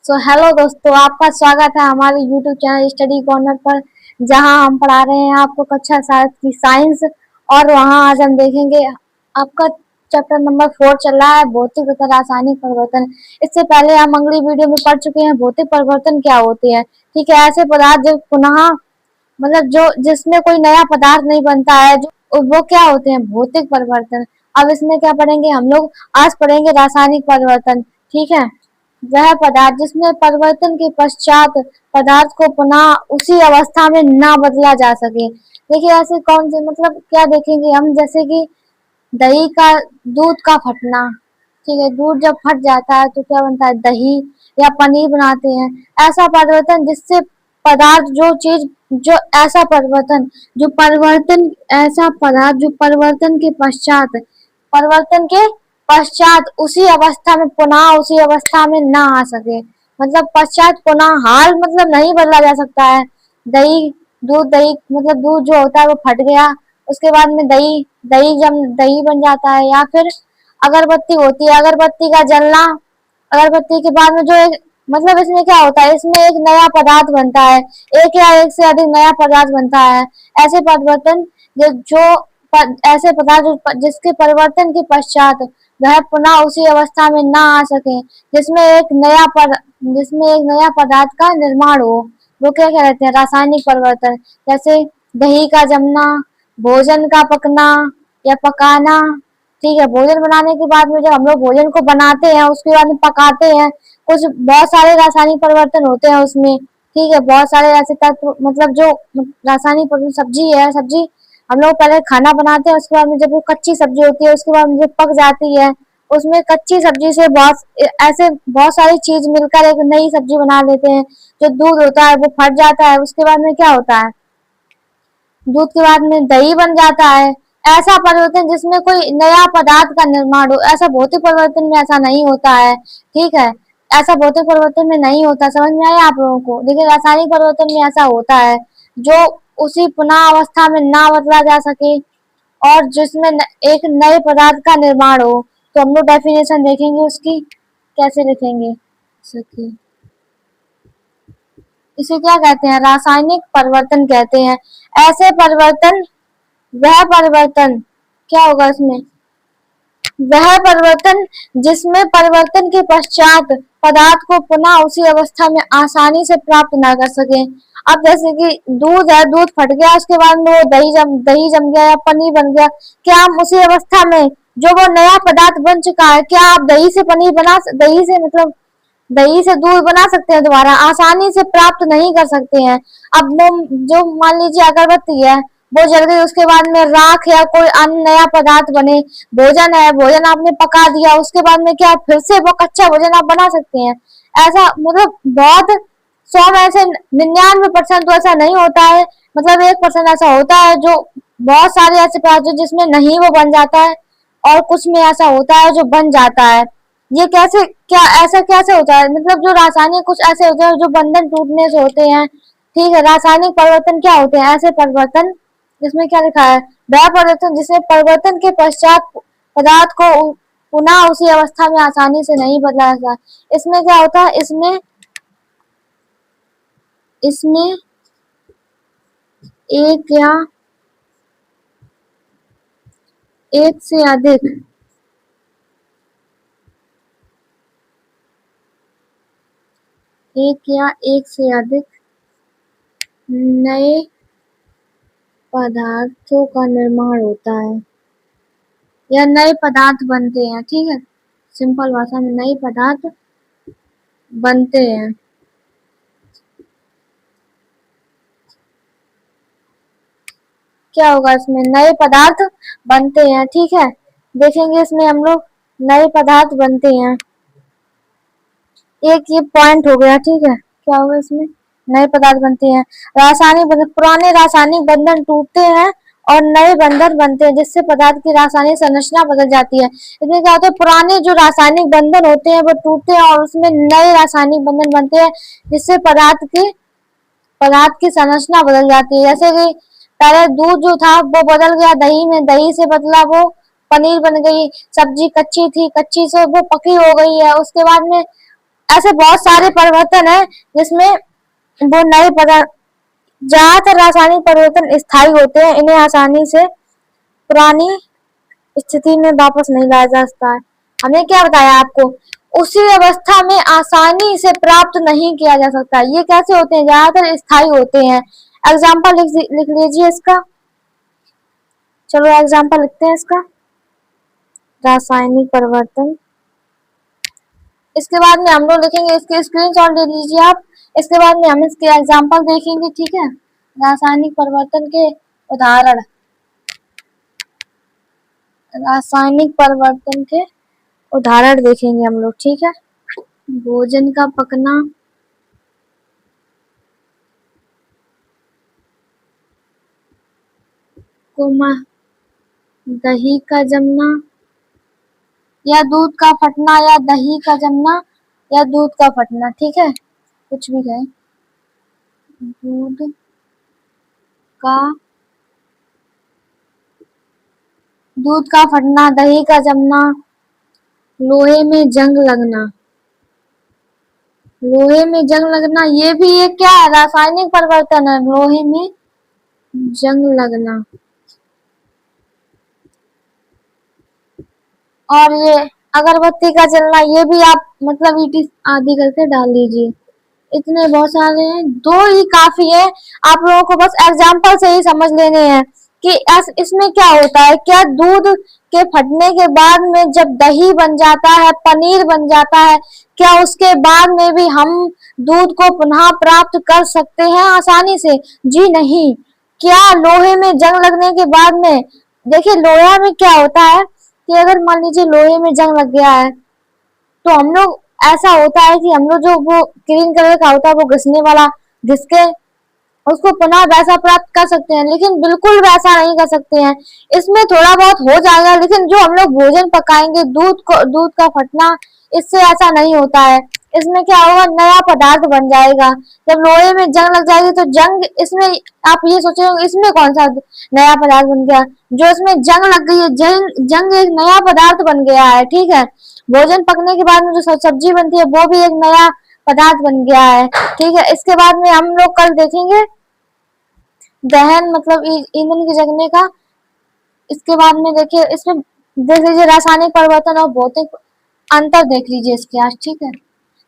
Hello दोस्तों, आपका स्वागत है हमारे यूट्यूब चैनल स्टडी कॉर्नर पर, जहां हम पढ़ा रहे हैं आपको कक्षा 7 की साइंस। और वहां आज हम देखेंगे आपका चैप्टर नंबर 4 चल रहा है, भौतिक तथा रासायनिक परिवर्तन। इससे पहले हम अगली वीडियो में पढ़ चुके हैं भौतिक परिवर्तन क्या होते हैं। ठीक है, ऐसे पदार्थ जो पुनः मतलब जो जिसमें कोई नया पदार्थ नहीं बनता है, जो वो क्या होते हैं, भौतिक परिवर्तन। अब इसमें क्या पढ़ेंगे हम लोग, आज पढ़ेंगे रासायनिक परिवर्तन। ठीक है, वह पदार्थ जिसमें परिवर्तन के पश्चात पदार्थ को पुनः उसी अवस्था में ना बदला जा सके। देखिए ऐसे कौन से मतलब क्या देखेंगे हम, जैसे कि दही का दूध का फटना। ठीक है, दूध जब फट जाता है तो क्या बनता है, दही या पनीर बनाते हैं। ऐसा परिवर्तन जिससे पदार्थ जो चीज जो ऐसा परिवर्तन जो परिवर्तन ऐसा पदार्थ जो परिवर्तन के पश्चात उसी अवस्था में पुनः उसी अवस्था में ना आ सके। मतलब पश्चात पुनः हाल मतलब नहीं बदला जा सकता है। दही मतलब दूध जो होता है वो फट गया, उसके बाद में दही दही जम दही बन जाता है। या फिर अगरबत्ती होती है, अगरबत्ती का जलना, अगरबत्ती के बाद में जो एक मतलब इसमें क्या होता है, इसमें एक नया पदार्थ बनता है, एक या एक से अधिक नया पदार्थ बनता है। ऐसे परिवर्तन ऐसे पदार्थ जिसके परिवर्तन के पश्चात वह पुनः उसी अवस्था में ना आ सके, जिसमें एक नया पदार्थ का निर्माण हो, वो क्या कहते हैं, रासायनिक परिवर्तन। जैसे दही का जमना, भोजन का पकना या पकाना। ठीक है, भोजन बनाने के बाद में जब हम लोग भोजन को बनाते हैं उसके बाद में पकाते हैं, कुछ बहुत सारे रासायनिक परिवर्तन होते हैं उसमें। ठीक है, बहुत सारे ऐसे तत्व मतलब जो रासायनिक परिवर्तन, सब्जी हम लोग पहले खाना बनाते हैं, उसके बाद में जब वो कच्ची सब्जी होती है उसके बाद में जब पक जाती है, उसमें कच्ची सब्जी से बहुत सारी चीज मिलकर एक नई सब्जी बना लेते हैं। जो दूध होता है वो फट जाता है, उसके बाद में क्या होता है, दूध के बाद में दही बन जाता है। ऐसा परिवर्तन जिसमें कोई नया पदार्थ का निर्माण हो, ऐसा भौतिक परिवर्तन में ऐसा नहीं होता है। ठीक है, ऐसा भौतिक परिवर्तन में नहीं होता। समझ में आया आप लोगों को। देखिए रासायनिक परिवर्तन में ऐसा होता है जो उसी पुनः अवस्था में ना बदला जा सके और जिसमें एक नए पदार्थ का निर्माण हो। तो हम लोग डेफिनेशन देखेंगे उसकी, कैसे लिखेंगे सके। इसे क्या कहते हैं, रासायनिक परिवर्तन कहते हैं। ऐसे परिवर्तन वह परिवर्तन क्या होगा इसमें, वह परिवर्तन जिसमें परिवर्तन के पश्चात पदार्थ को पुनः उसी अवस्था में आसानी से प्राप्त ना कर सके। अब जैसे कि दूध है, दूध फट गया, उसके बाद में वो दही जम गया या पनीर बन गया। क्या हम उसी अवस्था में जो वो नया पदार्थ बन चुका है, क्या आप दही से दूध बना सकते हैं दोबारा, आसानी से प्राप्त नहीं कर सकते हैं। अब वो जो मान लीजिए अगरबत्ती है वो जल गई, उसके बाद में राख या कोई अन्य नया पदार्थ बने। भोजन है, भोजन आपने पका दिया, उसके बाद में क्या फिर से वो कच्चा भोजन आप बना सकते हैं। ऐसा मतलब बहुत 100 में से 99% तो ऐसा नहीं होता है। मतलब 1% ऐसा होता है जो बहुत सारे ऐसे पदार्थ जिसमें नहीं वो बन जाता है, और कुछ में ऐसा होता है जो बन जाता है। ये कैसे क्या ऐसा कैसे होता है, मतलब जो रासायनिक कुछ ऐसे होते हैं जो बंधन टूटने से होते हैं। ठीक है, रासायनिक परिवर्तन क्या होते हैं, ऐसे परिवर्तन जिसमें क्या लिखा है, वह परिवर्तन जिसमें परिवर्तन के पश्चात पदार्थ को पुनः उसी अवस्था में आसानी से नहीं बदला जाता। इसमें क्या होता है, इसमें इसमें एक या एक से अधिक एक या एक से अधिक नए पदार्थों का निर्माण होता है या नए पदार्थ बनते हैं। ठीक है, सिंपल भाषा में नए पदार्थ बनते हैं। क्या होगा इसमें, नए पदार्थ बनते हैं। ठीक है, देखेंगे इसमें हम लोग नए पदार्थ बनते हैं। एक ये पॉइंट हो गया। ठीक है, क्या होगा इसमें, नए पदार्थ बनते हैं। पुराने रासायनिक बंधन टूटते हैं और नए बंधन बनते हैं, जिससे पदार्थ की रासायनिक संरचना बदल जाती है। इसमें क्या होता है, पुराने जो रासायनिक बंधन होते हैं वो टूटते हैं और उसमें नए रासायनिक बंधन बनते हैं, जिससे पदार्थ की संरचना बदल जाती है। जैसे कि पहले दूध जो था वो बदल गया दही में, दही से बदला वो पनीर बन गई। सब्जी कच्ची थी, कच्ची से वो पकी हो गई है। उसके बाद में ऐसे बहुत सारे परिवर्तन है जिसमें वो नए पदार्थ, ज्यादातर रासायनिक परिवर्तन स्थायी होते हैं, इन्हें आसानी से पुरानी स्थिति में वापस नहीं लाया जा सकता है। हमने क्या बताया आपको, उसी अवस्था में आसानी से प्राप्त नहीं किया जा सकता। ये कैसे होते हैं, ज्यादातर स्थायी होते हैं। एग्जाम्पल लिख लीजिए इसका, चलो एग्जाम्पल लिखते हैं इसका, रासायनिक परिवर्तन। इसके बाद में हम लोग लिखेंगे, इसके स्क्रीनशॉट ले लीजिए आप। इसके बाद में हम इसके एग्जाम्पल देखेंगे, ठीक है। रासायनिक परिवर्तन के उदाहरण, रासायनिक परिवर्तन के उदाहरण देखेंगे हम लोग, ठीक है। भोजन का पकना, कोमा, दही का जमना, या दूध का फटना, या दही का जमना, या दूध का फटना, ठीक है, कुछ भी कहें। दूध का, दूध का फटना, दही का जमना, लोहे में जंग लगना, लोहे में जंग लगना, ये भी एक क्या है, रासायनिक परिवर्तन है, लोहे में जंग लगना। और ये अगरबत्ती का जलना, ये भी आप मतलब ईटी आदि करके डाल दीजिए। इतने बहुत सारे हैं, दो ही काफी है। आप लोगों को बस एग्जाम्पल से ही समझ लेने हैं कि इसमें क्या होता है। क्या दूध के फटने के बाद में जब दही बन जाता है, पनीर बन जाता है, क्या उसके बाद में भी हम दूध को पुनः प्राप्त कर सकते हैं आसानी से? जी नहीं। क्या लोहे में जंग लगने के बाद में, देखिए लोहा में क्या होता है कि अगर मान लीजिए लोहे में जंग लग गया है, तो हम लोग, ऐसा होता है कि हम लोग जो वो ग्रीन कलर का होता है वो घिसने वाला, घिस के उसको पुनः वैसा प्राप्त कर सकते हैं, लेकिन बिल्कुल वैसा नहीं कर सकते हैं। इसमें थोड़ा बहुत हो जाएगा, लेकिन जो हम लोग भोजन पकाएंगे, दूध का फटना, इससे ऐसा नहीं होता है। इसमें क्या होगा, नया पदार्थ बन जाएगा। जब लोहे में जंग लग जाएगी तो जंग, इसमें आप ये सोचेंगे इसमें कौन सा नया पदार्थ बन गया, जो इसमें जंग लग गई है, जंग एक नया पदार्थ बन गया है, ठीक है। भोजन पकने के बाद में जो सब्जी बनती है वो भी एक नया पदार्थ बन गया है, ठीक है। इसके बाद में हम लोग कल देखेंगे दहन, मतलब ईंधन के जगने का। इसके बाद में देखिए, इसमें देख लीजिए रासायनिक परिवर्तन और भौतिक अंतर देख लीजिए इसके आज, ठीक है।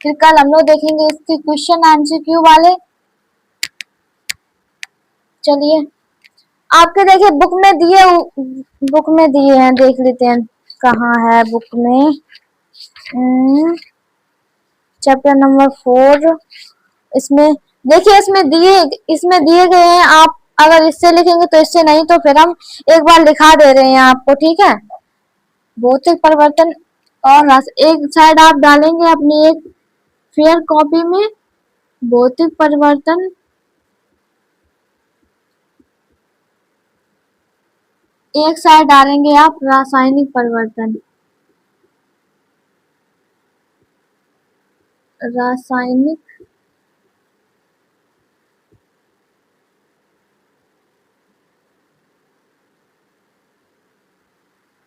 फिर कल हम लोग देखेंगे इसके क्वेश्चन एमसीक्यू वाले। चलिए, आपके देखिए बुक में दिए हैं, देख लेते हैं कहाँ है बुक में। चैप्टर नंबर 4, इसमें देखिए, इसमें दिए गए हैं। आप अगर इससे लिखेंगे तो इससे, नहीं तो फिर हम एक बार लिखा दे रहे हैं आपको, ठीक है। भौतिक परिवर्तन, और एक साइड आप डालेंगे अपनी एक फेयर कॉपी में भौतिक परिवर्तन, एक साइड डालेंगे आप रासायनिक परिवर्तन। रासायनिक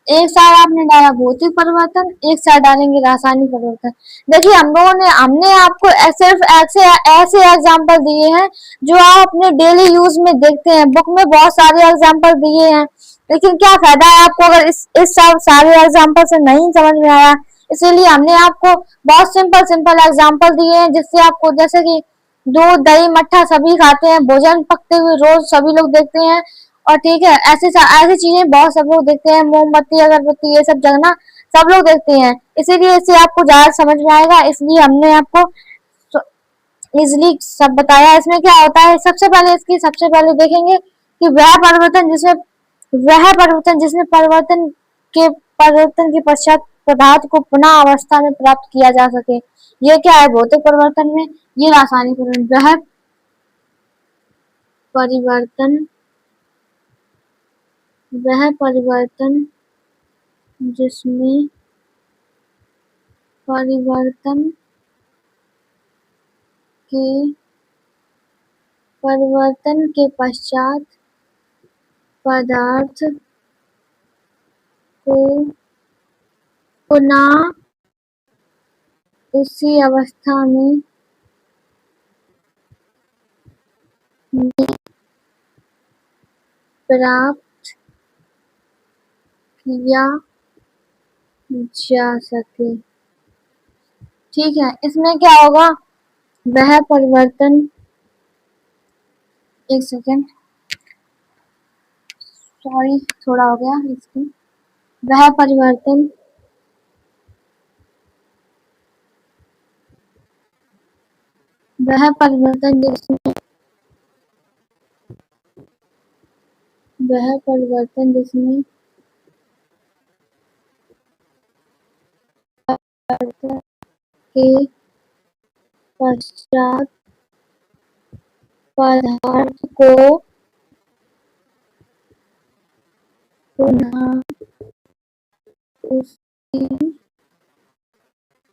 एक साइड आपने डाला भौतिक परिवर्तन, एक साइड डालेंगे रासायनिक परिवर्तन। देखिए हमने आपको सिर्फ ऐसे एग्जाम्पल दिए हैं जो आप अपने डेली यूज में देखते हैं। बुक में बहुत सारे एग्जाम्पल दिए हैं, लेकिन क्या फायदा है आपको अगर इस सब सारे एग्जाम्पल से नहीं समझ में आया। इसीलिए हमने आपको बहुत सिंपल सिंपल एग्जाम्पल दिए हैं, जिससे आपको, जैसे कि दूध दही मट्ठा सभी खाते हैं, भोजन पकते हुए रोज सभी लोग देखते हैं, और ठीक है, ऐसी चीजें बहुत सब लोग देखते हैं, मोमबत्ती अगरबत्ती ये सब जगना सब लोग देखते हैं। इसीलिए इससे आपको ज्यादा समझ में आएगा, इसलिए हमने आपको इजिली सब बताया। इसमें क्या होता है, सबसे पहले देखेंगे कि वह परिवर्तन जिसमें परिवर्तन के पश्चात पदार्थ को पुनः अवस्था में प्राप्त किया जा सके। ये क्या है भौतिक परिवर्तन में, ये रासायनिक परिवर्तन। वह परिवर्तन वह परिवर्तन जिसमें परिवर्तन के पश्चात पदार्थ को पुनः उसी अवस्था में प्राप्त किया जा सके। ठीक है, इसमें क्या होगा, वह परिवर्तन, एक सेकेंड, सॉरी थोड़ा हो गया इसकी, वह परिवर्तन जिसमें के पश्चात पदार्थ को पुनः उसी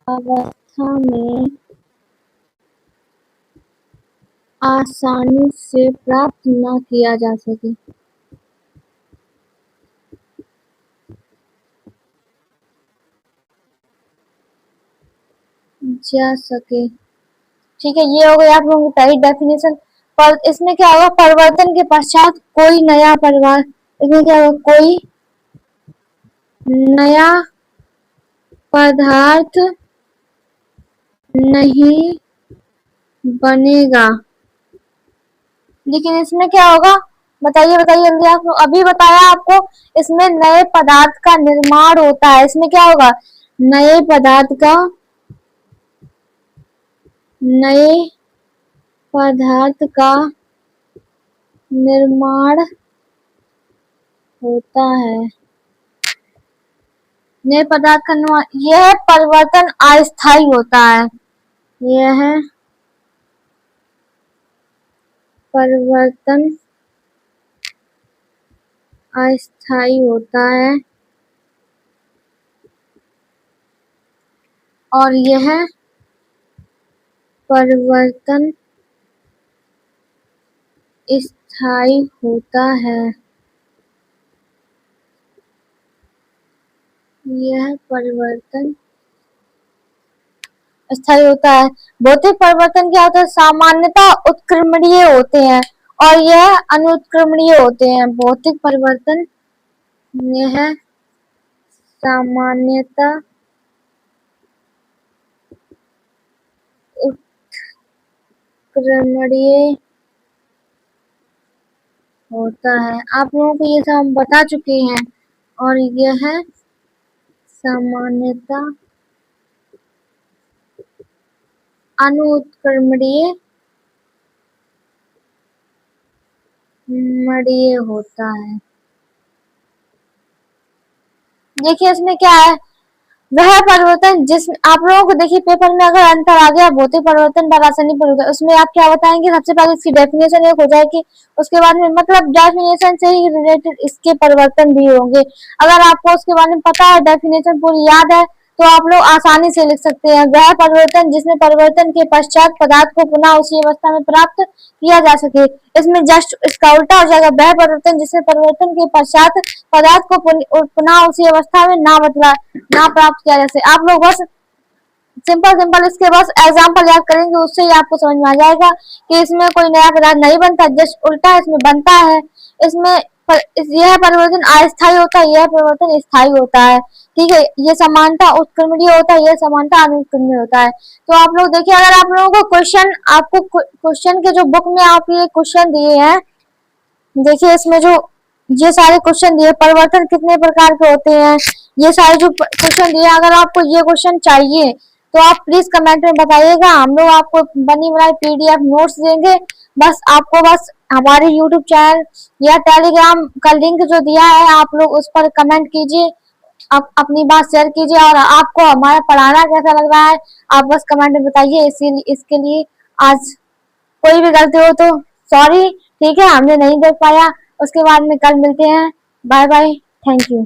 अवस्था में आसानी से प्राप्त न किया जा सके। ठीक है, ये हो गई आप लोगों की पहली डेफिनेशन। पर इसमें क्या होगा, परिवर्तन के पश्चात कोई नया परिवार, इसमें क्या होगा, कोई नया पदार्थ नहीं बनेगा। लेकिन इसमें क्या होगा, बताइए बताइए जल्दी, आप अभी बताया आपको, इसमें नए पदार्थ का निर्माण होता है। इसमें क्या होगा, नए पदार्थ का निर्माण होता है। नए पदार्थ का निर्माण, यह परिवर्तन अस्थायी होता है। यह परिवर्तन अस्थायी होता है और यह परिवर्तन स्थायी होता है। यह परिवर्तन स्थायी होता है। भौतिक परिवर्तन क्या होता है, सामान्यतः उत्क्रमणीय होते हैं और यह अनुत्क्रमणीय होते हैं। भौतिक परिवर्तन यह सामान्यतः उत्क्रमणीय होता है। आप लोगों को ये सब हम बता चुके हैं और यह सामान्यतः अनुत्क्रमणीय होता है। देखिए इसमें क्या है, वह परिवर्तन जिसमें आप लोगों को, देखिए पेपर में अगर अंतर आ गया भौतिक परिवर्तन व रासायनिक परिवर्तन, उसमें आप क्या बताएंगे, सबसे पहले इसकी डेफिनेशन एक हो जाएगी, उसके बाद में मतलब डेफिनेशन से ही रिलेटेड इसके परिवर्तन भी होंगे। अगर आपको उसके बारे में पता है, डेफिनेशन पूरी याद है, तो आप लोग आसानी से लिख सकते हैं। वह परिवर्तन जिसमें परिवर्तन के पश्चात पदार्थ को पुनः उसी अवस्था में प्राप्त किया जा सके। इसमें जस्ट इसका उल्टा हो जाएगा, वह परिवर्तन जिसमें परिवर्तन के पश्चात पदार्थ को पुनः उसी अवस्था में ना प्राप्त किया जा सके। आप लोग बस सिंपल इसके बस एग्जाम्पल याद करेंगे, उससे ही आपको समझ में आ जाएगा कि इसमें कोई नया पदार्थ नहीं बनता, जस्ट उल्टा इसमें बनता है। इसमें यह परिवर्तन अस्थायी होता है, यह परिवर्तन स्थायी होता है। ठीक है, ये समानता उत्क्रमणीय होता है, यह समानता अनुत्क्रमणीय होता है। तो आप लोग देखिए, अगर आप लोगों को क्वेश्चन के जो बुक में आप ये क्वेश्चन दिए हैं, देखिए इसमें जो ये सारे क्वेश्चन दिए, परिवर्तन कितने प्रकार के होते हैं, ये सारे जो क्वेश्चन दिए, अगर आपको ये क्वेश्चन चाहिए तो आप प्लीज कमेंट में बताइएगा, हम लोग आपको बनी बनाई पीडीएफ नोट्स देंगे। बस आपको बस हमारे यूट्यूब चैनल या टेलीग्राम का लिंक जो दिया है, आप लोग उस पर कमेंट कीजिए, आप अपनी बात शेयर कीजिए और आपको हमारा पढ़ाना कैसा लग रहा है आप बस कमेंट में बताइए। इसीलिए इसके लिए आज कोई भी गलती हो तो सॉरी, ठीक है, हमने नहीं देख पाया। उसके बाद में कल मिलते हैं, बाय बाय, थैंक यू।